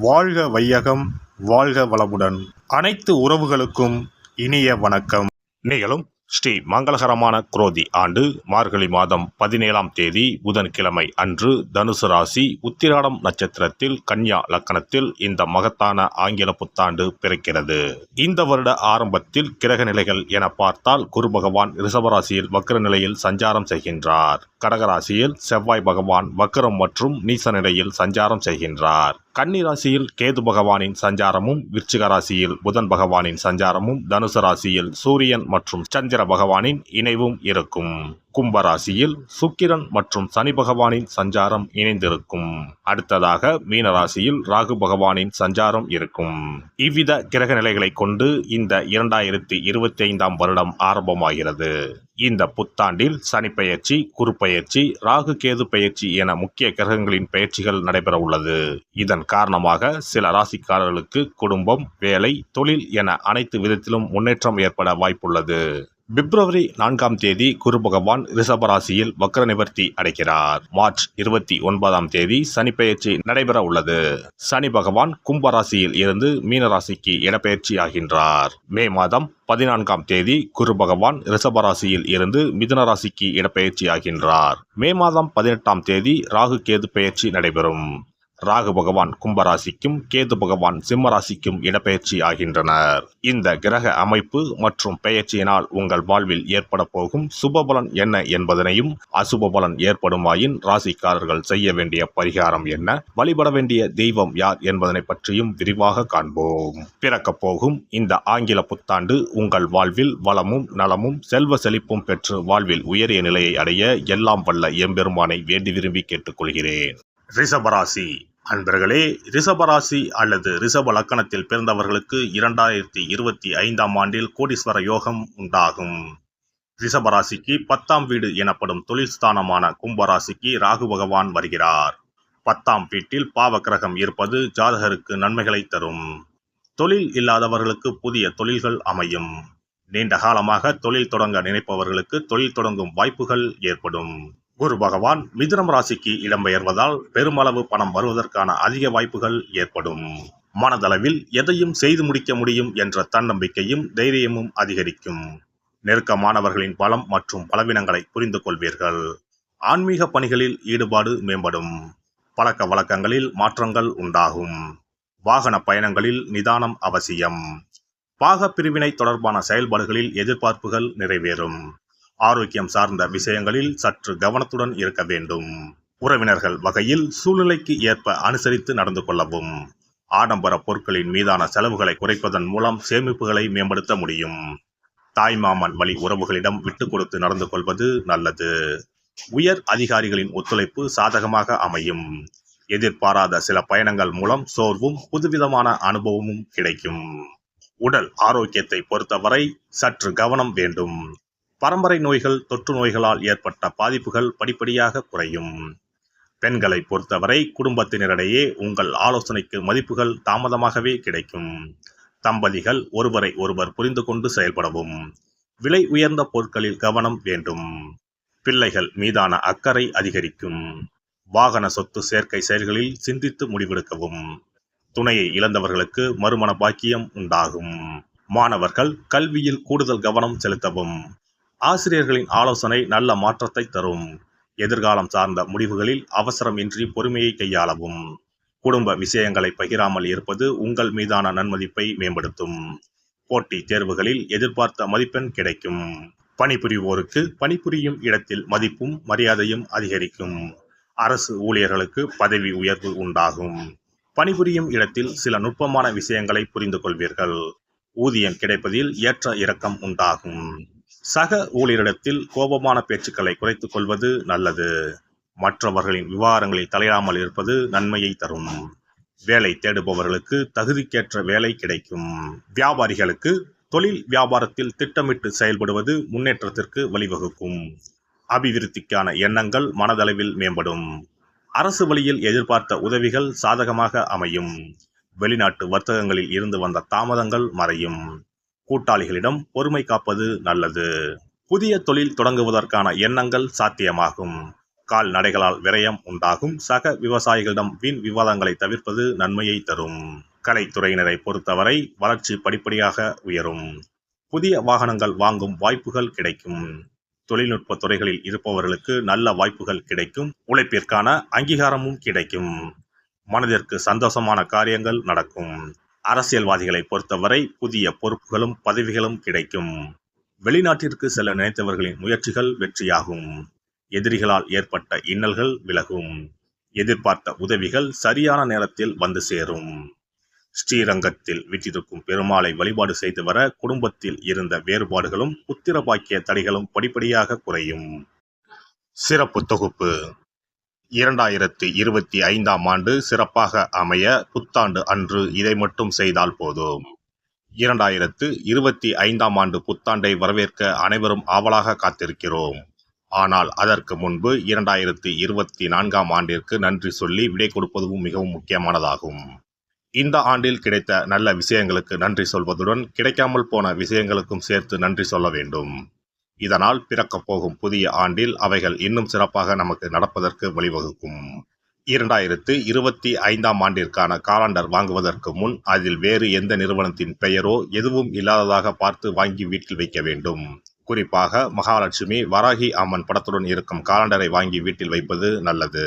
வாழ்க வையகம், வாழ்க வளமுடன். அனைத்து உறவுகளுக்கும் இனிய வணக்கம். நிகழும் ஸ்ரீ மங்களகரமான குரோதி ஆண்டு மார்கழி மாதம் 17ஆம் தேதி புதன்கிழமை அன்று தனுசு ராசி உத்திராடம் நட்சத்திரத்தில் கன்யா லக்கணத்தில் இந்த மகத்தான ஆங்கில புத்தாண்டு பிறக்கிறது. இந்த வருட ஆரம்பத்தில் கிரக நிலைகள் என பார்த்தால் குரு பகவான் ரிஷபராசியில் வக்ர நிலையில் சஞ்சாரம் செய்கின்றார். கடகராசியில் செவ்வாய் பகவான் வக்ரம் மற்றும் நீச நிலையில் சஞ்சாரம் செய்கின்றார். கன்னி ராசியில் கேது பகவானின் சஞ்சாரமும், விருச்சிக ராசியில் புதன் பகவானின் சஞ்சாரமும், தனுசு ராசியில் சூரியன் மற்றும் சந்திர பகவானின் இணைவும் இருக்கும். கும்பராசியில் சுக்கிரன் மற்றும் சனி பகவானின் சஞ்சாரம் இணைந்திருக்கும். அடுத்ததாக மீனராசியில் ராகு பகவானின் சஞ்சாரம் இருக்கும். இவ்வித கிரக நிலைகளை கொண்டு இந்த 2025ஆம் வருடம் ஆரம்பமாகிறது. இந்த புத்தாண்டில் சனி பெயர்ச்சி, குரு பெயர்ச்சி, ராகு கேது பெயர்ச்சி என முக்கிய கிரகங்களின் பெயர்ச்சிகள் நடைபெற உள்ளது. இதன் காரணமாக சில ராசிக்காரர்களுக்கு குடும்பம், வேலை, தொழில் என அனைத்து விதத்திலும் முன்னேற்றம் ஏற்பட வாய்ப்புள்ளது. பிப்ரவரி 4ஆம் தேதி குரு பகவான் ரிஷபராசியில் வக்ர நிவர்த்தி அடைகிறார். மார்ச் 29ஆம் தேதி சனி பெயர்ச்சி நடைபெற உள்ளது. சனி பகவான் கும்பராசியில் இருந்து மீனராசிக்கு இடப்பெயர்ச்சி ஆகின்றார். மே மாதம் 14ஆம் தேதி குரு பகவான் ரிஷபராசியில் இருந்து மிதுன ராசிக்கு இடப்பெயர்ச்சி ஆகின்றார். மே மாதம் 18ஆம் தேதி ராகு கேது பெயர்ச்சி நடைபெறும். ராகு பகவான் கும்பராசிக்கும் கேது பகவான் சிம்மராசிக்கும் இடப்பெயர்ச்சி ஆகின்றனர். இந்த கிரக அமைப்பு மற்றும் பெயர்ச்சியினால் உங்கள் வாழ்வில் ஏற்பட போகும் சுபபலன் என்ன என்பதனையும், அசுப பலன் ஏற்படுமாயின் ராசிக்காரர்கள் செய்ய வேண்டிய பரிகாரம் என்ன, வழிபட வேண்டிய தெய்வம் யார் என்பதனை பற்றியும் விரிவாக காண்போம். பிறக்கப் போகும் இந்த ஆங்கில புத்தாண்டு உங்கள் வாழ்வில் வளமும் நலமும் செல்வ செழிப்பும் பெற்று வாழ்வில் உயரிய நிலையை அடைய எல்லாம் வல்ல எம்பெருமானை வேண்டி விரும்பி கேட்டுக்கொள்கிறேன். ரிஷபராசி அன்பர்களே, ரிஷபராசி அல்லது ரிஷப லக்கணத்தில் பிறந்தவர்களுக்கு 2025ஆம் ஆண்டில் கோடீஸ்வர யோகம் உண்டாகும். ரிஷபராசிக்கு 10ஆம் வீடு எனப்படும் தொழில் ஸ்தானமான கும்பராசிக்கு ராகு பகவான் வருகிறார். 10ஆம் வீட்டில் பாவ கிரகம் இருப்பது ஜாதகருக்கு நன்மைகளை தரும். தொழில் இல்லாதவர்களுக்கு புதிய தொழில்கள் அமையும். நீண்ட காலமாக தொழில் தொடங்க நினைப்பவர்களுக்கு தொழில் தொடங்கும் வாய்ப்புகள் ஏற்படும். குரு பகவான் மிதுனம் ராசிக்கு இடம்பெயர்வதால் பெருமளவு பணம் வருவதற்கான அதிக வாய்ப்புகள் ஏற்படும். மனதளவில் எதையும் செய்து முடிக்க முடியும் என்ற தன்னம்பிக்கையும் தைரியமும் அதிகரிக்கும். நெருக்கமானவர்களின் பலம் மற்றும் பலவீனங்களை புரிந்து கொள்வீர்கள். ஆன்மீக பணிகளில் ஈடுபாடு மேம்படும். பழக்க வழக்கங்களில் மாற்றங்கள் உண்டாகும். வாகன பயணங்களில் நிதானம் அவசியம். பாக பிரிவினை தொடர்பான செயல்பாடுகளில் எதிர்பார்ப்புகள் நிறைவேறும். ஆரோக்கியம் சார்ந்த விஷயங்களில் சற்று கவனத்துடன் இருக்க வேண்டும். உறவினர்கள் வகையில் சூழ்நிலைக்கு ஏற்ப அனுசரித்து நடந்து கொள்ளவும். ஆடம்பர பொருட்களின் மீதான செலவுகளை குறைப்பதன் மூலம் சேமிப்புகளை மேம்படுத்த முடியும். தாய்மாமன் வழி உறவுகளிடம் விட்டு கொடுத்து நடந்து கொள்வது நல்லது. உயர் அதிகாரிகளின் ஒத்துழைப்பு சாதகமாக அமையும். எதிர்பாராத சில பயணங்கள் மூலம் சோர்வும் புதுவிதமான அனுபவமும் கிடைக்கும். உடல் ஆரோக்கியத்தை பொறுத்தவரை சற்று கவனம் வேண்டும். பரம்பரை நோய்கள், தொற்று நோய்களால் ஏற்பட்ட பாதிப்புகள் படிப்படியாக குறையும். பெண்களை பொறுத்தவரை குடும்பத்தினரிடையே உங்கள் ஆலோசனைக்கு மதிப்புகள் தாமதமாகவே கிடைக்கும். தம்பதிகள் ஒருவரை ஒருவர் புரிந்து கொண்டு செயல்படவும். விலை உயர்ந்த பொருட்களில் கவனம் வேண்டும். பிள்ளைகள் மீதான அக்கறை அதிகரிக்கும். வாகன சொத்து சேர்க்கை செயல்களில் சிந்தித்து முடிவெடுக்கவும். துணையை இழந்தவர்களுக்கு மறுமண பாக்கியம் உண்டாகும். மாணவர்கள் கல்வியில் கூடுதல் கவனம் செலுத்தவும். ஆசிரியர்களின் ஆலோசனை நல்ல மாற்றத்தை தரும். எதிர்காலம் சார்ந்த முடிவுகளில் அவசரமின்றி பொறுமையை கையாளவும். குடும்ப விஷயங்களை பகிராமல் இருப்பது உங்கள் மீதான நன்மதிப்பை மேம்படுத்தும். போட்டி தேர்வுகளில் எதிர்பார்த்த மதிப்பெண் கிடைக்கும். பணிபுரிவோருக்கு பணிபுரியும் இடத்தில் மதிப்பும் மரியாதையும் அதிகரிக்கும். அரசு ஊழியர்களுக்கு பதவி உயர்வு உண்டாகும். பணிபுரியும் இடத்தில் சில நுட்பமான விஷயங்களை புரிந்து கொள்வீர்கள். ஊதியம் கிடைப்பதில் ஏற்ற இறக்கம் உண்டாகும். சக ஊழியரிடத்தில் கோபமான பேச்சுக்களை குறைத்துக் கொள்வது நல்லது. மற்றவர்களின் விவகாரங்களில் தலையிடாமல் இருப்பது நன்மையை தரும். வேலை தேடுபவர்களுக்கு தகுதிக்கேற்ற வேலை கிடைக்கும். வியாபாரிகளுக்கு தொழில் வியாபாரத்தில் திட்டமிட்டு செயல்படுவது முன்னேற்றத்திற்கு வழிவகுக்கும். அபிவிருத்திக்கான எண்ணங்கள் மனதளவில் மேம்படும். அரசு வழியில் எதிர்பார்த்த உதவிகள் சாதகமாக அமையும். வெளிநாட்டு வர்த்தகங்களில் இருந்து வந்த தாமதங்கள் மறையும். கூட்டாளிகளிடம் பொறுமை காப்பது நல்லது. புதிய தொழில் தொடங்குவதற்கான எண்ணங்கள் சாத்தியமாகும். கால்நடைகளால் விரயம் உண்டாகும். சக விவசாயிகளிடம் வீண் விவாதங்களை தவிர்ப்பது நன்மையை தரும். கலைத்துறையினரை பொறுத்தவரை வளர்ச்சி படிப்படியாக உயரும். புதிய வாகனங்கள் வாங்கும் வாய்ப்புகள் கிடைக்கும். தொழில்நுட்ப துறைகளில் இருப்பவர்களுக்கு நல்ல வாய்ப்புகள் கிடைக்கும். உழைப்பிற்கான அங்கீகாரமும் கிடைக்கும். மனதிற்கு சந்தோஷமான காரியங்கள் நடக்கும். அரசியல்வாதிகளை பொறுத்தவரை புதிய பொறுப்புகளும் பதவிகளும் கிடைக்கும். வெளிநாட்டிற்கு செல்ல நினைத்தவர்களின் முயற்சிகள் வெற்றியாகும். எதிரிகளால் ஏற்பட்ட இன்னல்கள் விலகும். எதிர்பார்த்த உதவிகள் சரியான நேரத்தில் வந்து சேரும். ஸ்ரீரங்கத்தில் வீற்றிருக்கும் பெருமாளை வழிபாடு செய்து வர குடும்பத்தில் இருந்த வேறுபாடுகளும் புத்திர பாக்கிய தடைகளும் படிப்படியாக குறையும். சிறப்பு தொகுப்பு 2025ஆம் ஆண்டு சிறப்பாக அமைய புத்தாண்டு அன்று இதை மட்டும் செய்தால் போதும். 2025ஆம் ஆண்டு புத்தாண்டை வரவேற்க அனைவரும் ஆவலாக காத்திருக்கிறோம். ஆனால் அதற்கு முன்பு 2024ஆம் ஆண்டிற்கு நன்றி சொல்லி விடை கொடுப்பதும் மிகவும் முக்கியமானதாகும். இந்த ஆண்டில் கிடைத்த நல்ல விஷயங்களுக்கு நன்றி சொல்வதுடன் கிடைக்காமல் போன விஷயங்களுக்கும் சேர்த்து நன்றி சொல்ல வேண்டும். இதனால் பிறக்கப் போகும் புதிய ஆண்டில் அவைகள் இன்னும் சிறப்பாக நமக்கு நடப்பதற்கு வழிவகுக்கும். 2025ஆம் ஆண்டிற்கான காலண்டர் வாங்குவதற்கு முன் அதில் வேறு எந்த நிறுவனத்தின் பெயரோ எதுவும் இல்லாததாக பார்த்து வாங்கி வீட்டில் வைக்க வேண்டும். குறிப்பாக மகாலட்சுமி, வராகி அம்மன் படத்துடன் இருக்கும் காலண்டரை வாங்கி வீட்டில் வைப்பது நல்லது.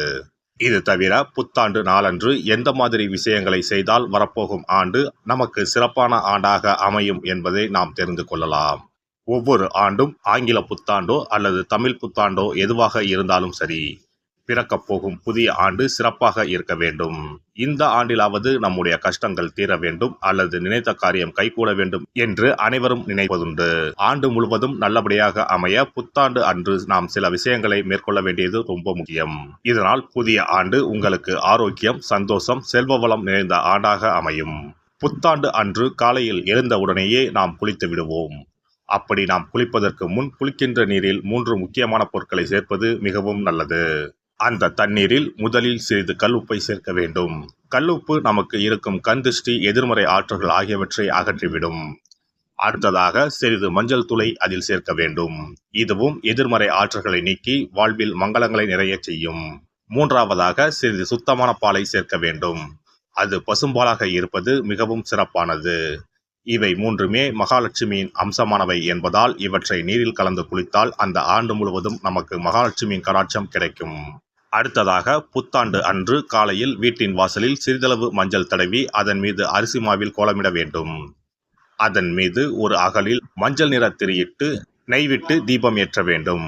இது தவிர புத்தாண்டு நாளன்று எந்த மாதிரி விஷயங்களை செய்தால் வரப்போகும் ஆண்டு நமக்கு சிறப்பான ஆண்டாக அமையும் என்பதை நாம் தெரிந்து கொள்ளலாம். ஒவ்வொரு ஆண்டும் ஆங்கில புத்தாண்டோ அல்லது தமிழ் புத்தாண்டோ எதுவாக இருந்தாலும் சரி, பிறக்கப் போகும் புதிய ஆண்டு சிறப்பாக இருக்க வேண்டும். இந்த ஆண்டிலாவது நம்முடைய கஷ்டங்கள் தீர வேண்டும் அல்லது நினைத்த காரியம் கைகூட வேண்டும் என்று அனைவரும் நினைப்பதுண்டு. ஆண்டு முழுவதும் நல்லபடியாக அமைய புத்தாண்டு அன்று நாம் சில விஷயங்களை மேற்கொள்ள வேண்டியது ரொம்ப முக்கியம். இதனால் புதிய ஆண்டு உங்களுக்கு ஆரோக்கியம், சந்தோஷம், செல்வ வளம் நிறைந்த ஆண்டாக அமையும். புத்தாண்டு அன்று காலையில் எழுந்தவுடனேயே நாம் குளித்து விடுவோம். அப்படி நாம் குளிப்பதற்கு முன் குளிக்கின்ற நீரில் 3 முக்கியமான பொருட்களை சேர்ப்பது மிகவும் நல்லது. அந்த தண்ணீரில் முதலில் சிறிது கல்லுப்பை சேர்க்க வேண்டும். கல்லுப்பு நமக்கு இருக்கும் கண்திஷ்டி, எதிர்மறை ஆற்றல்கள் ஆகியவற்றை அகற்றிவிடும். அடுத்ததாக சிறிது மஞ்சள் தூளை அதில் சேர்க்க வேண்டும். இதுவும் எதிர்மறை ஆற்றல்களை நீக்கி வாழ்வில் மங்களங்களை நிறைய செய்யும். மூன்றாவதாக சிறிது சுத்தமான பாலை சேர்க்க வேண்டும். அது பசும்பாலாக இருப்பது மிகவும் சிறப்பானது. இவை 3மே மகாலட்சுமியின் அம்சமானவை என்பதால் இவற்றை நீரில் கலந்து குளித்தால் அந்த ஆண்டு முழுவதும் நமக்கு மகாலட்சுமியின் கடாட்சம் கிடைக்கும். அடுத்ததாக புத்தாண்டு அன்று காலையில் வீட்டின் வாசலில் சிறிதளவு மஞ்சள் தடவி அதன் மீது அரிசி மாவில் கோலமிட வேண்டும். அதன் மீது ஒரு அகலில் மஞ்சள் நிற திரியிட்டு நெய் விட்டு தீபம் ஏற்ற வேண்டும்.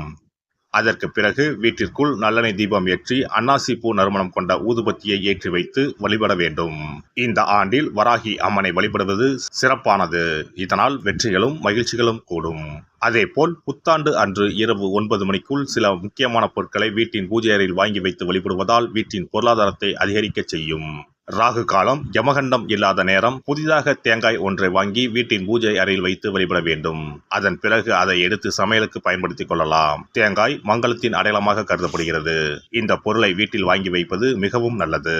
அதற்கு பிறகு வீட்டிற்குள் நல்லெண்ணெய் தீபம் ஏற்றி அன்னாசி பூ நறுமணம் கொண்ட ஊதுபத்தியை ஏற்றி வைத்து வழிபட வேண்டும். இந்த ஆண்டில் வராகி அம்மனை வழிபடுவது சிறப்பானது. இதனால் வெற்றிகளும் மகிழ்ச்சிகளும் கூடும். அதேபோல் புத்தாண்டு அன்று இரவு 9 மணிக்குள் சில முக்கியமான பொருட்களை வீட்டின் பூஜை அறையில் வாங்கி வைத்து வழிபடுவதால் வீட்டின் பொருளாதாரத்தை அதிகரிக்க செய்யும். ராகு காலம், யமகண்டம் இல்லாத நேரம் புதிதாக தேங்காய் ஒன்றை வாங்கி வீட்டின் பூஜை அறையில் வைத்து வழிபட வேண்டும். அதன் பிறகு அதை எடுத்து சமையலுக்கு பயன்படுத்திக் கொள்ளலாம். தேங்காய் மங்களத்தின் அடையாளமாக கருதப்படுகிறது. இந்த பொருளை வீட்டில் வாங்கி வைப்பது மிகவும் நல்லது.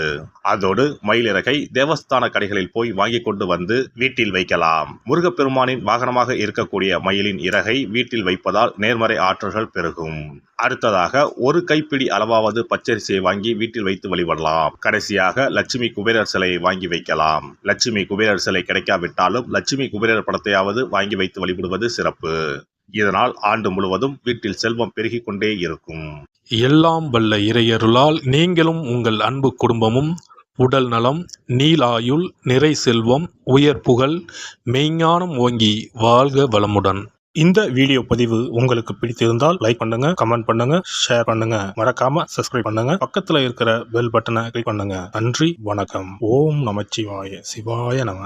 அதோடு மயிலிறகை தேவஸ்தான கடைகளில் போய் வாங்கி கொண்டு வந்து வீட்டில் வைக்கலாம். முருகப்பெருமானின் வாகனமாக இருக்கக்கூடிய மயிலின் இறகை வீட்டில் வைப்பதால் நேர்மறை ஆற்றல்கள் பெருகும். அடுத்ததாக ஒரு கைப்பிடி அளவாவது பச்சரிசியை வாங்கி வீட்டில் வைத்து வழிபடலாம். கடைசியாக லட்சுமி குபேரர் சிலையை வாங்கி வைக்கலாம். லட்சுமி குபேரர் சிலை கிடைக்காவிட்டாலும் லட்சுமி குபேரர் படத்தையாவது வாங்கி வைத்து வழிபடுவது சிறப்பு. இதனால் ஆண்டு முழுவதும் வீட்டில் செல்வம் பெருகிக் கொண்டே இருக்கும். எல்லாம் வல்ல இறையருளால் நீங்களும் உங்கள் அன்பு குடும்பமும் உடல் நலம், நீலாயுள், நிறை செல்வம், உயர் புகழ், மெய்ஞானம் ஓங்கி வாழ்க வளமுடன். இந்த வீடியோ பதிவு உங்களுக்கு பிடித்திருந்தால் லைக் பண்ணுங்க, கமெண்ட் பண்ணுங்க, ஷேர் பண்ணுங்க. மறக்காம சப்ஸ்கிரைப் பண்ணுங்க. பக்கத்துல இருக்கிற பெல் பட்டனை கிளிக் பண்ணுங்க. நன்றி, வணக்கம். ஓம் நமச்சிவாய. சிவாய நம.